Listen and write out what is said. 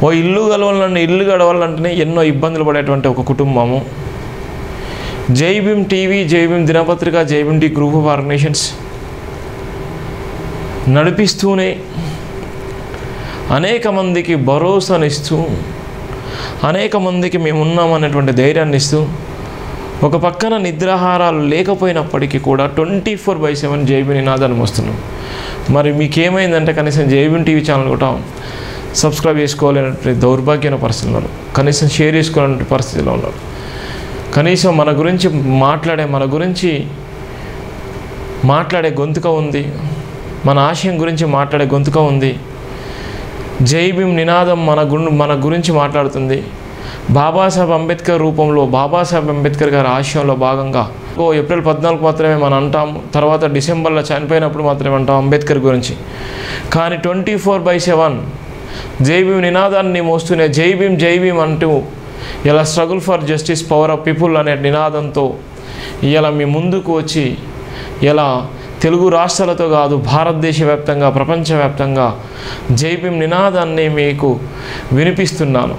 ఓ ఇల్లు గడవాలంటేనే ఎన్నో ఇబ్బందులు పడేటువంటి ఒక కుటుంబము. జై భీమ్ టీవీ, జై భీమ్ దినపత్రిక, Jai Bhim T group of organisations నడిపిస్తూనే అనేక మందికి భరోసానిస్తూ, అనేక మందికి మేమున్నామనేటువంటి ధైర్యాన్ని ఇస్తూ, ఒక పక్కన నిద్రాహారాలు లేకపోయినప్పటికీ కూడా 24/7 జై భీమ్ నినాదాన్ని మోస్తున్నాం. మరి మీకేమైందంటే కనీసం జై భీమ్ టీవీ ఛానల్ కూడా సబ్స్క్రైబ్ చేసుకోవాలనేటువంటి దౌర్భాగ్యమైన పరిస్థితుల్లో ఉన్నారు. కనీసం షేర్ చేసుకోవాలనే పరిస్థితిలో ఉన్నారు. కనీసం మన గురించి మాట్లాడే గొంతుక ఉంది, మన ఆశయం గురించి మాట్లాడే గొంతుక ఉంది. జై భీమ్ నినాదం మన గురించి మాట్లాడుతుంది. బాబాసాహెబ్ అంబేద్కర్ రూపంలో, బాబాసాహెబ్ అంబేద్కర్ గారి ఆశయంలో భాగంగా ఏప్రిల్ 14 మాత్రమే మనం అంటాము, తర్వాత డిసెంబర్లో చనిపోయినప్పుడు మాత్రమే అంటాం అంబేద్కర్ గురించి. కానీ 24/7 జై భీమ్ నినాదాన్ని మోస్తూనే జై భీమ్ అంటూ ఇలా struggle for justice, power of people అనే నినాదంతో ఇలా మీ ముందుకు వచ్చి ఇలా తెలుగు రాష్ట్రాలతో కాదు భారతదేశ వ్యాప్తంగా, ప్రపంచవ్యాప్తంగా జై భీమ్ నినాదాన్ని మీకు వినిపిస్తున్నాను.